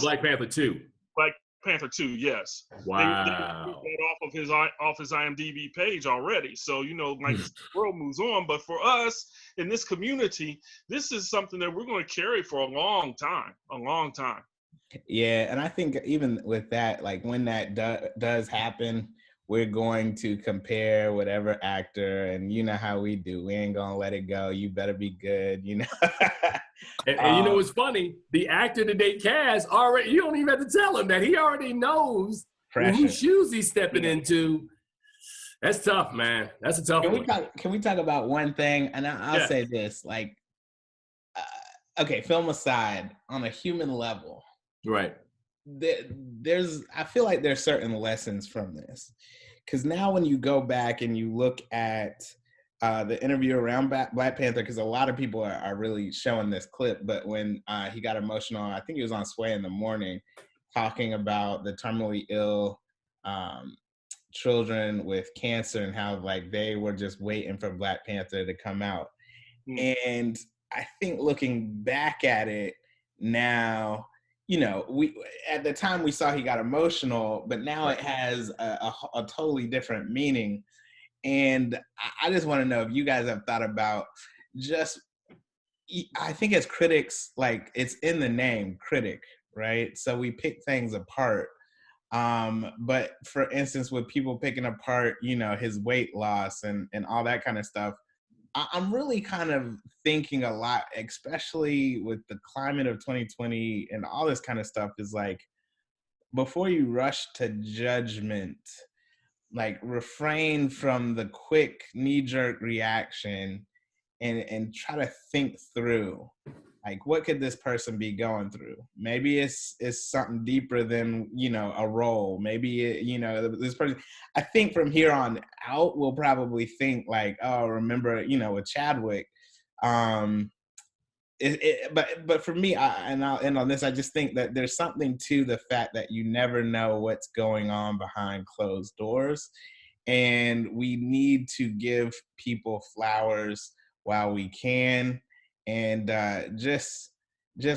Black Panther 2. Black Panther 2, yes. Wow. They took that off his IMDb page already. So, the world moves on. But for us in this community, this is something that we're going to carry for a long time. Yeah, and I think even with that, like when that does happen, we're going to compare whatever actor, and you know how we do. We ain't going to let it go. You better be good, And what's funny? The actor that they cast already, you don't even have to tell him that. He already knows whose shoes he's stepping into. That's tough, man. That's a tough one. Can we talk about one thing? And I'll say this, okay, film aside, on a human level. Right. I feel like there's certain lessons from this. Because now when you go back and you look at the interview around Black Panther, because a lot of people are really showing this clip, but when he got emotional, I think he was on Sway in the Morning, talking about the terminally ill children with cancer and how they were just waiting for Black Panther to come out. And I think looking back at it now, we at the time we saw he got emotional, but now it has a totally different meaning. And I just want to know if you guys have thought about I think as critics, it's in the name, critic, right? So we pick things apart. But for instance, with people picking apart, his weight loss and all that kind of stuff, I'm really kind of thinking a lot, especially with the climate of 2020 and all this kind of stuff, is before you rush to judgment, refrain from the quick knee-jerk reaction and try to think through, what could this person be going through? Maybe it's something deeper than, a role. Maybe, this person, I think from here on out, we'll probably think remember, with Chadwick. But for me, and I'll end on this, I just think that there's something to the fact that you never know what's going on behind closed doors. And we need to give people flowers while we can. And just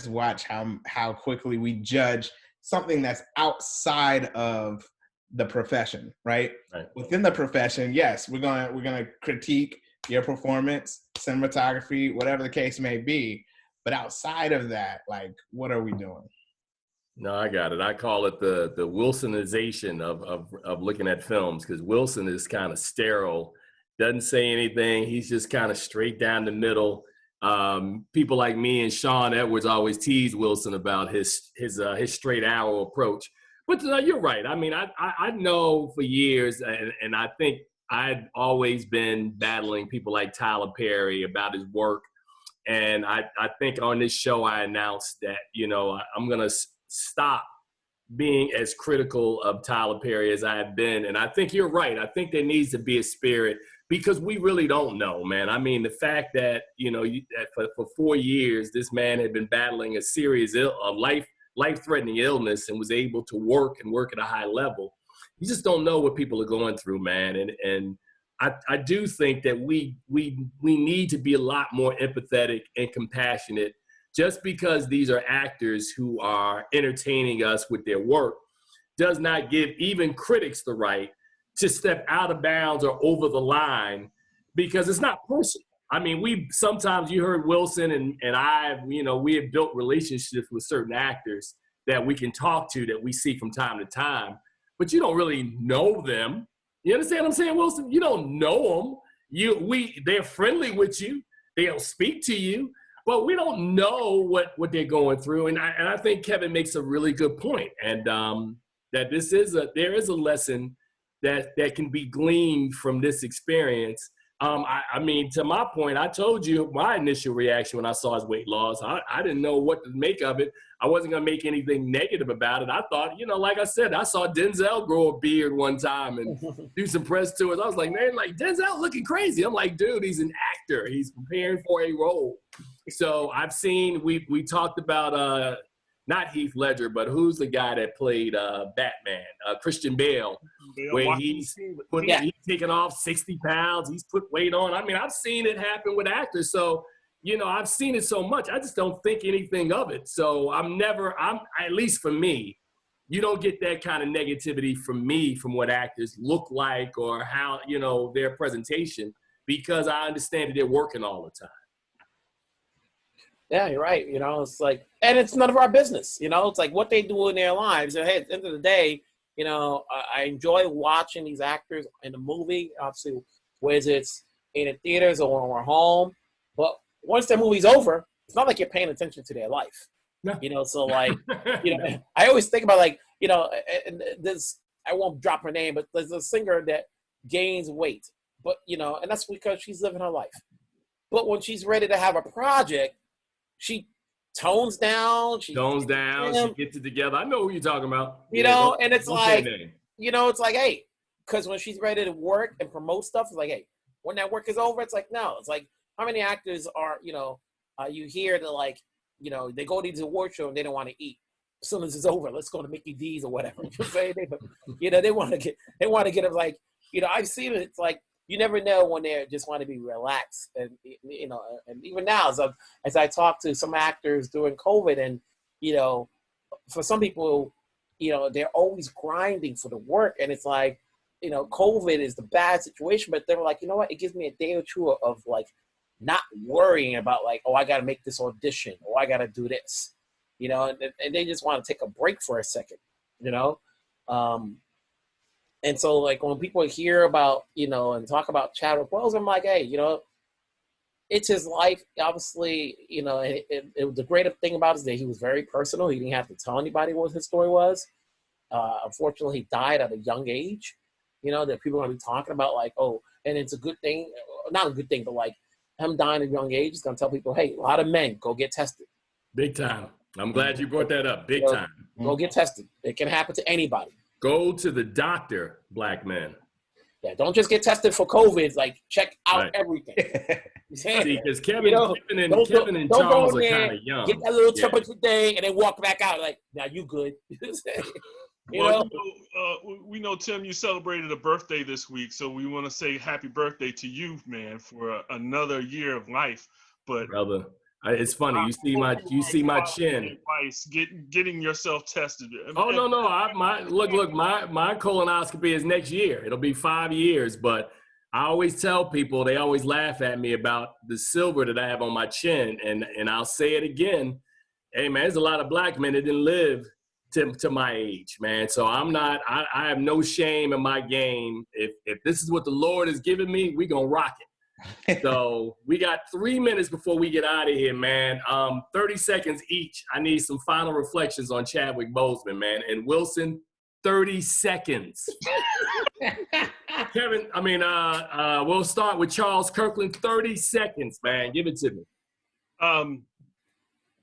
watch how quickly we judge something that's outside of the profession, right? Within the profession, yes, we're gonna critique your performance, cinematography, whatever the case may be. But outside of that, what are we doing? No, I got it. I call it the Wilsonization of looking at films, because Wilson is kind of sterile, doesn't say anything. He's just kind of straight down the middle. People like me and Sean Edwards always tease Wilson about his straight arrow approach. But you're right. I mean, I know for years, and I think I'd always been battling people like Tyler Perry about his work. And I think on this show I announced that, I'm going to stop being as critical of Tyler Perry as I have been. And I think you're right. I think there needs to be a spirit, because we really don't know, man. I mean, the fact that, for 4 years, this man had been battling a serious life-threatening illness and was able to work at a high level. You just don't know what people are going through, man. And I do think that we need to be a lot more empathetic and compassionate. Just because these are actors who are entertaining us with their work does not give even critics the right to step out of bounds or over the line, because it's not personal. I mean, sometimes you heard Wilson and I, we have built relationships with certain actors that we can talk to, that we see from time to time, but you don't really know them. You understand what I'm saying, Wilson? You don't know them. They're friendly with you. They'll speak to you, but we don't know what they're going through. And I think Kevin makes a really good point, and that there is a lesson that can be gleaned from this experience. I mean, to my point, I told you my initial reaction when I saw his weight loss. I didn't know what to make of it. I wasn't going to make anything negative about it. I thought, like I said, I saw Denzel grow a beard one time and do some press tours. I was like, man, like Denzel looking crazy. I'm like, dude, he's an actor. He's preparing for a role. So I've seen, we talked about, not Heath Ledger, but who's the guy that played Batman? Christian Bale, where he's taken off 60 pounds. He's put weight on. I mean, I've seen it happen with actors. So, I've seen it so much. I just don't think anything of it. So at least for me, you don't get that kind of negativity from me, from what actors look like or how, their presentation, because I understand that they're working all the time. Yeah, you're right. It's like, and it's none of our business. It's like what they do in their lives. And hey, at the end of the day, I enjoy watching these actors in the movie, obviously, whether it's in the theaters or when we're home. But once the movie's over, it's not like you're paying attention to their life. No. So like, I always think about like, and this, I won't drop her name, but there's a singer that gains weight, but and that's because she's living her life. But when she's ready to have a project, she tones down. She gets it together. I know who you're talking about. And it's like, it's like, hey, because when she's ready to work and promote stuff, it's like, hey, when that work is over, it's like, no. It's like, how many actors are, you hear that like, they go to these award shows and they don't want to eat. As soon as it's over, let's go to Mickey D's or whatever. They want to get it like, I've seen it. It's like, you never know when they just want to be relaxed. And, and even now, as I talk to some actors during COVID, and, for some people, they're always grinding for the work. And it's like, COVID is the bad situation, but they're like, you know what? It gives me a day or two of like not worrying about like, oh, I got to make this audition, or I got to do this, and they just want to take a break for a second, And so, like, when people hear about, and talk about Chadwick Boseman, I'm like, hey, it's his life. Obviously, the great thing about it is that he was very personal. He didn't have to tell anybody what his story was. Unfortunately, he died at a young age, that people are going to be talking about, like, oh, and it's a good thing. Not a good thing, but, like, him dying at a young age is going to tell people, hey, a lot of men, go get tested. Big time. I'm glad you brought that up. Big time. Go get tested. It can happen to anybody. Go to the doctor, black men. Yeah, don't just get tested for COVID. Like, check out everything. See, because Kevin and Charles are kind of young. Get that little temperature day and then walk back out. Like, now you good. We know, Tim, you celebrated a birthday this week, so we want to say happy birthday to you, man, for another year of life. But brother, it's funny. You see my chin. Getting yourself tested. Oh no! My colonoscopy is next year. It'll be 5 years. But I always tell people, they always laugh at me about the silver that I have on my chin, and I'll say it again. Hey man, there's a lot of black men that didn't live to my age, man. So I have no shame in my game. If this is what the Lord has given me, we gonna rock it. So we got 3 minutes before we get out of here, man. 30 seconds each. I need some final reflections on Chadwick Boseman, man. And Wilson, 30 seconds. Kevin, we'll start with Charles Kirkland. 30 seconds, man. Give it to me.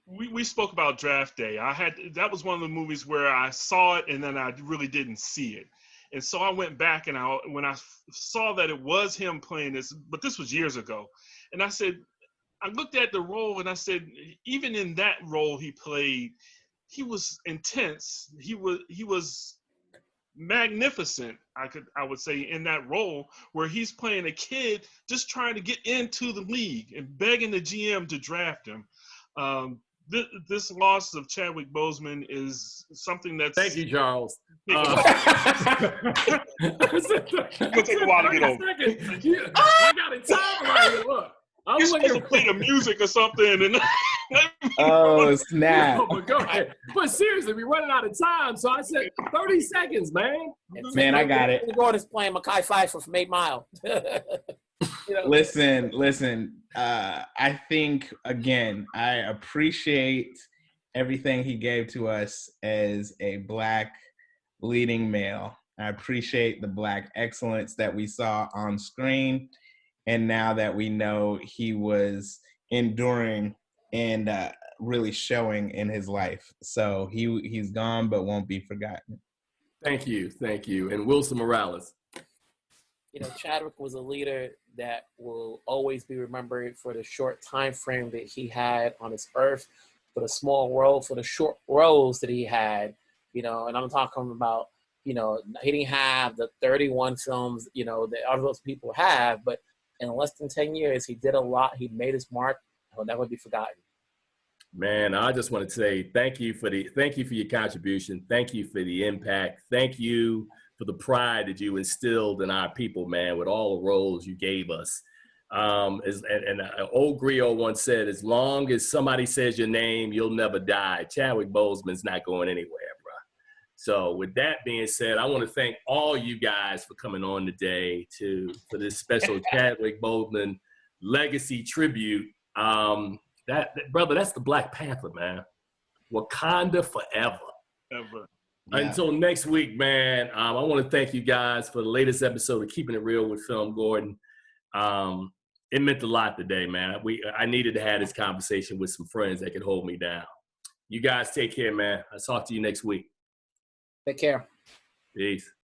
We spoke about Draft Day. That was one of the movies where I saw it and then I really didn't see it. And so I went back and when I saw that it was him playing this, but this was years ago. And I looked at the role and I said, even in that role he played, he was intense. He was magnificent, I would say, in that role where he's playing a kid just trying to get into the league and begging the GM to draft him. This loss of Chadwick Boseman is something that's... Thank you, Charles. It's going to take a while to get over. I got a time right here. Look, You're supposed to play the music or something. And oh, snap. No, but go ahead. But seriously, we're running out of time. So I said 30 seconds, man. Man, I got it. Gordon's playing Mekhi Phifer from 8 Mile. You know? Listen. I think, again, I appreciate everything he gave to us as a Black leading male. I appreciate the Black excellence that we saw on screen. And now that we know he was enduring and really showing in his life. So he's gone but won't be forgotten. Thank you. And Wilson Morales. You know, Chadwick was a leader that will always be remembered for the short time frame that he had on this earth, for the small role, for the short roles that he had, you know, and I'm talking about, you know, he didn't have the 31 films, you know, that other those people have, but in less than 10 years, he did a lot. He made his mark. He'll never be forgotten. Man, I just want to say thank you for your contribution. Thank you for the impact. Thank you for the pride that you instilled in our people, man, with all the roles you gave us. And old griot once said, as long as somebody says your name, you'll never die. Chadwick Boseman's not going anywhere, bro. So with that being said, I want to thank all you guys for coming on today for this special Chadwick Boseman legacy tribute. Brother, that's the Black Panther, man. Wakanda forever. Ever. Yeah. Until next week, man, I want to thank you guys for the latest episode of Keeping It Real with FilmGordon. It meant a lot today, man. I needed to have this conversation with some friends that could hold me down. You guys take care, man. I'll talk to you next week. Take care. Peace.